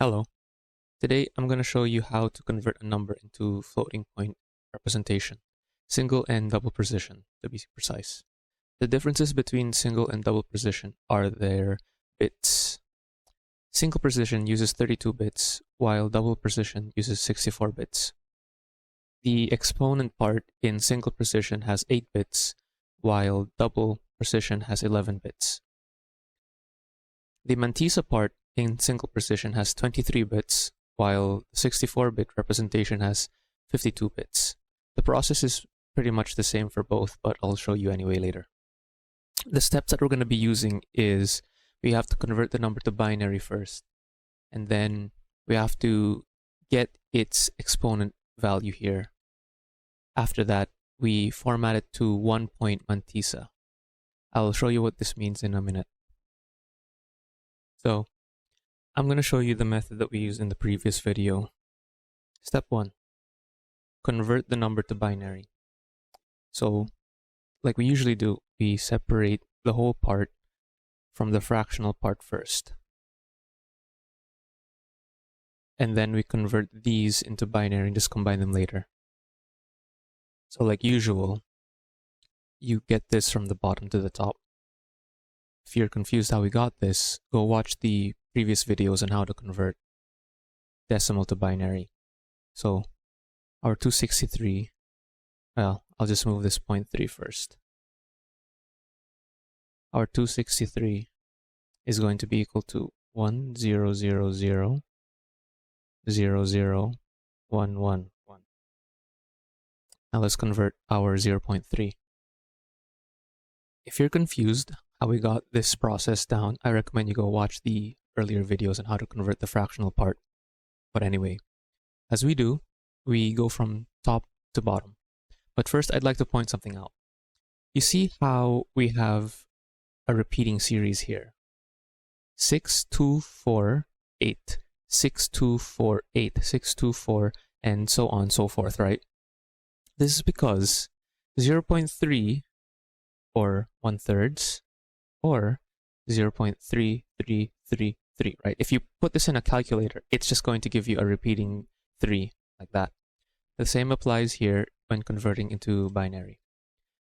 Hello. Today I'm going to show you how to convert a number into floating point representation, single and double precision to be precise. The differences between single and double precision are their bits. Single precision uses 32 bits, while double precision uses 64 bits. The exponent part in single precision has 8 bits, while double precision has 11 bits. The mantissa part in single precision has 23 bits, while the 64-bit representation has 52 bits. The process is pretty much the same for both, but I'll show you anyway later. The steps that we're going to be using is we have to convert the number to binary first, and then we have to get its exponent value here. After that, we format it to 1-point mantissa. I'll show you what this means in a minute. So, I'm going to show you the method that we used in the previous video. Step 1. Convert the number to binary. So, like we usually do, we separate the whole part from the fractional part first. And then we convert these into binary and just combine them later. So like usual, you get this from the bottom to the top. If you're confused how we got this, go watch the previous videos on how to convert decimal to binary. So our 263, well, I'll just move this 0.3 first. Our 263 is going to be equal to 1,000,0,0,111. Now let's convert our 0.3. If you're confused how we got this process down, I recommend you go watch the earlier videos on how to convert the fractional part. But anyway, as we do, we go from top to bottom. But first, I'd like to point something out. You see how we have a repeating series here. 6, 2, 4, 8, 6, 2, 4, 8, 6, 2, 4, and so on and so forth, right? This is because 0.3 or 1/3 or 0.3333, right? If you put this in a calculator, it's just going to give you a repeating 3 like that. The same applies here when converting into binary.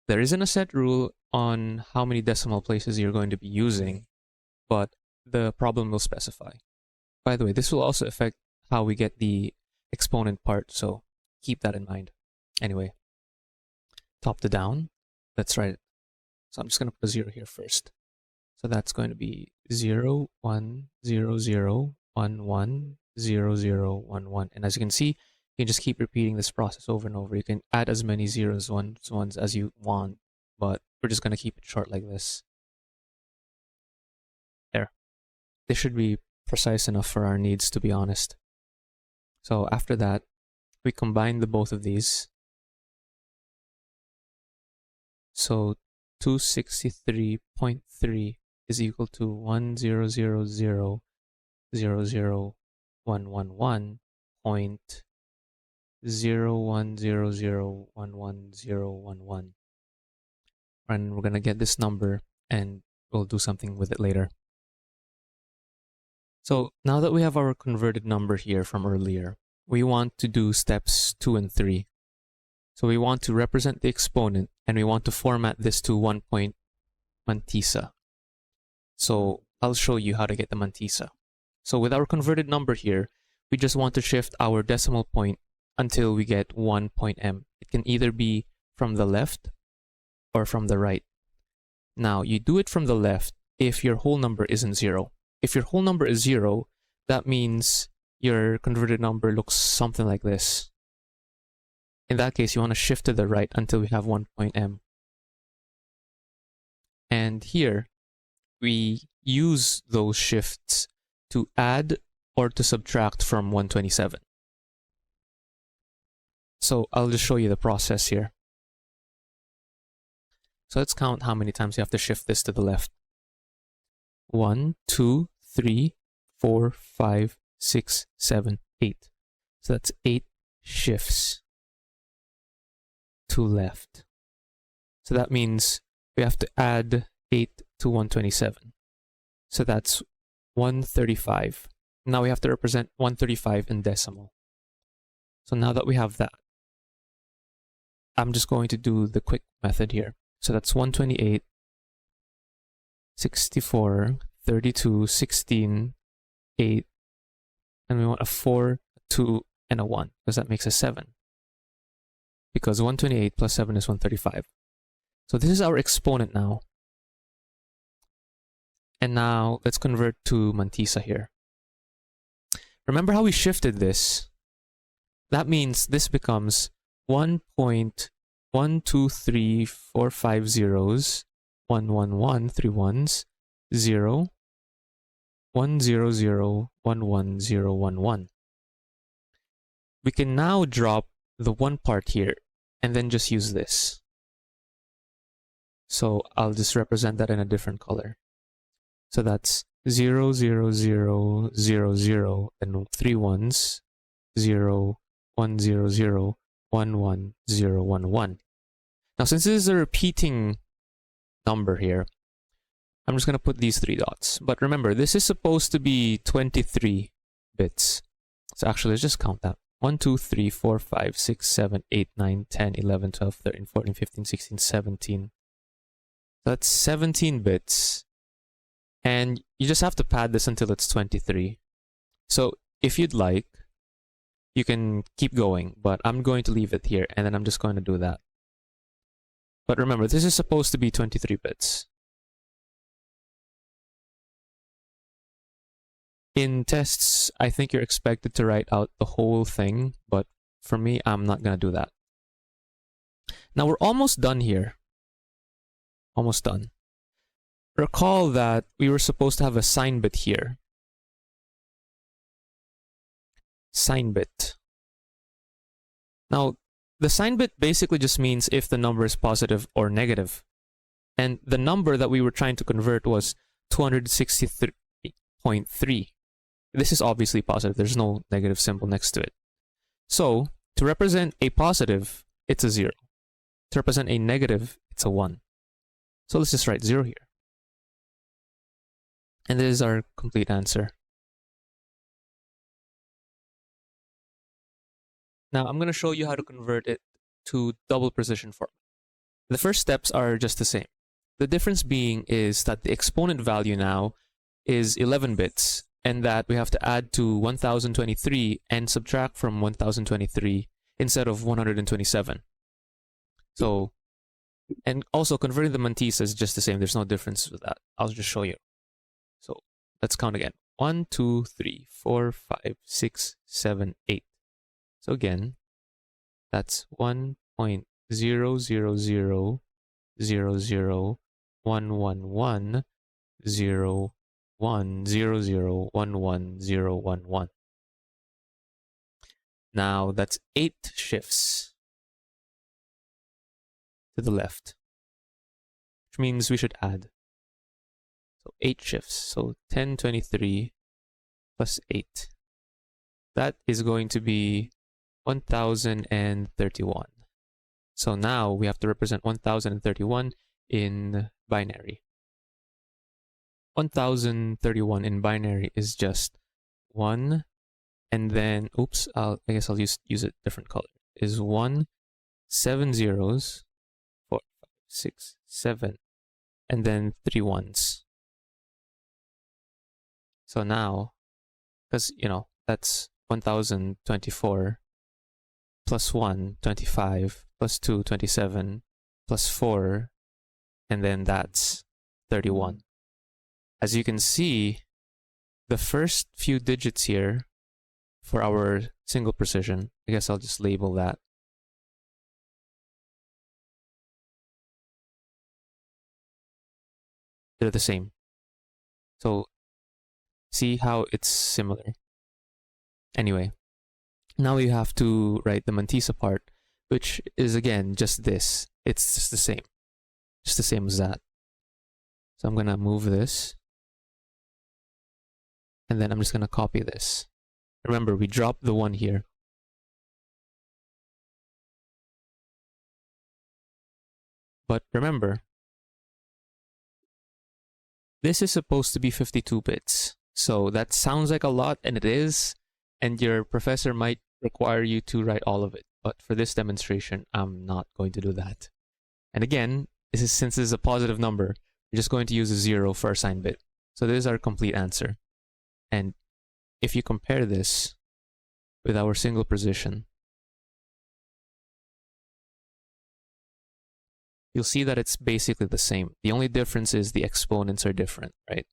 There isn't a set rule on how many decimal places you're going to be using, but the problem will specify. By the way, this will also affect how we get the exponent part, so keep that in mind. Anyway, top to down, let's write it. So I'm just going to put a 0 here first. So that's going to be 0, 1, 0, 0, 1, 1, 0, 0, 1, 1. And as you can see, you can just keep repeating this process over and over. You can add as many zeros, ones as you want, but we're just going to keep it short like this. There. This should be precise enough for our needs, to be honest. So after that, we combine the both of these. So 263.3 is equal to 1,000,000,001,110,110,11011. And we're going to get this number and we'll do something with it later. So now that we have our converted number here from earlier, we want to do steps 2 and 3. So we want to represent the exponent and we want to format this to 1-point mantissa. So I'll show you how to get the mantissa. So with our converted number here, we just want to shift our decimal point until we get 1.m. It can either be from the left or from the right. Now you do it from the left if your whole number isn't 0. If your whole number is 0, that means your converted number looks something like this. In that case, you want to shift to the right until we have 1.m. And here, we use those shifts to add or to subtract from 127. So I'll just show you the process here. So let's count how many times you have to shift this to the left. 1, 2, 3, 4, 5, 6, 7, 8. So that's 8 shifts to left. So that means we have to add 8 to 127. So that's 135 Now we have to represent 135 in decimal. So now that we have that, I'm just going to do the quick method here. So that's 128, 64, 32, 16, 8, and we want a 4, a 2, and a 1, because that makes a 7. Because 128 plus 7 is 135. So this is our exponent now. And now let's convert to mantissa here. Remember how we shifted this? That means this becomes 1.12345 zeros, 111 3 ones, 0, 100 11011. We can now drop the 1 part here and then just use this. So I'll just represent that in a different color. So that's 0 0 0 0 0 and 3 ones, 0 1 0 0 1 1 0 1 1. Now since this is a repeating number here, I'm just going to put these 3 dots. But remember, this is supposed to be 23 bits. So actually, let's just count that. 1, 2, 3, 4, 5, 6, 7, 8, 9, 10, 11, 12, 13, 14, 15, 16, 17. So that's 17 bits. And you just have to pad this until it's 23. So if you'd like, you can keep going, but I'm going to leave it here, and then I'm just going to do that. But remember, this is supposed to be 23 bits. In tests, I think you're expected to write out the whole thing, but for me, I'm not going to do that. Now we're almost done here. Almost done. Recall that we were supposed to have a sign bit here. Sign bit. Now, the sign bit basically just means if the number is positive or negative. And the number that we were trying to convert was 263.3. This is obviously positive. There's no negative symbol next to it. So, to represent a positive, it's a 0. To represent a negative, it's a 1. So let's just write 0 here. And this is our complete answer. Now I'm going to show you how to convert it to double precision format. The first steps are just the same. The difference being is that the exponent value now is 11 bits, and that we have to add to 1023 and subtract from 1023 instead of 127. So, and also converting the mantissa is just the same. There's no difference with that. I'll just show you. So let's count again. 1, 2, 3, 4, 5, 6, 7, 8. So again, that's 1.00000011101001111. Now that's 8 shifts to the left, which means we should add. So 8 shifts. So 1023 plus 8. That is going to be 1031. So now we have to represent 1031 in binary. 1031 in binary is just 1, and then, oops, I guess I'll use a different color. Is 1, 7 zeros, 4, 5, 6, 7, and then 3 ones. So now, because, that's 1024 plus 1, 25, plus 2, 27, plus 4, and then that's 31. As you can see, the first few digits here for our single precision, I guess I'll just label that. They're the same. So see how it's similar. Anyway, now you have to write the mantissa part, which is again just this. It's just the same. Just the same as that. So I'm going to move this. And then I'm just going to copy this. Remember, we dropped the 1 here. But remember, this is supposed to be 52 bits. So that sounds like a lot, and it is, and your professor might require you to write all of it. But for this demonstration, I'm not going to do that. And again, since this is a positive number, we're just going to use a 0 for our sign bit. So this is our complete answer. And if you compare this with our single precision, you'll see that it's basically the same. The only difference is the exponents are different, right?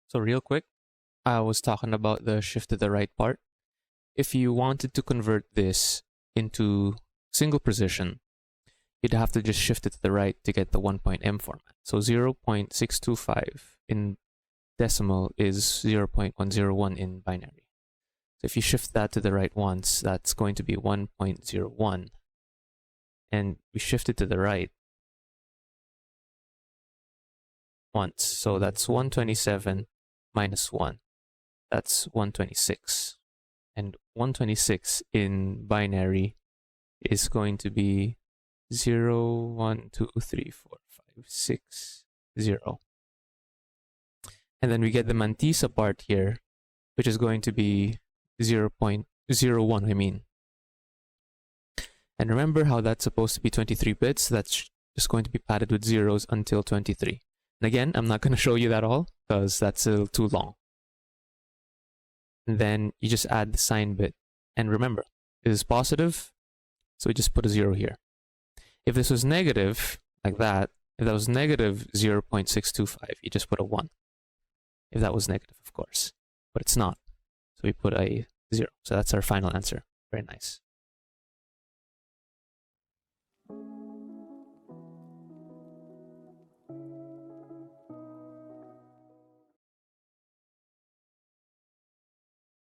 So real quick, I was talking about the shift to the right part. If you wanted to convert this into single precision, you'd have to just shift it to the right to get the 1.m format. So 0.625 in decimal is 0.101 in binary. So if you shift that to the right once, that's going to be 1.01. And we shift it to the right once. So that's 127 minus 1. That's 126. And 126 in binary is going to be 0, 1, 2, 3, 4, 5, 6, 0. And then we get the mantissa part here, which is going to be 0.01, I mean. And remember how that's supposed to be 23 bits? That's just going to be padded with zeros until 23. And again, I'm not going to show you that all, because that's a little too long. And then you just add the sign bit. And remember, this is positive, so we just put a 0 here. If this was negative, like that, if that was negative 0.625, you just put a 1. If that was negative, of course. But it's not. So we put a 0. So that's our final answer. Very nice.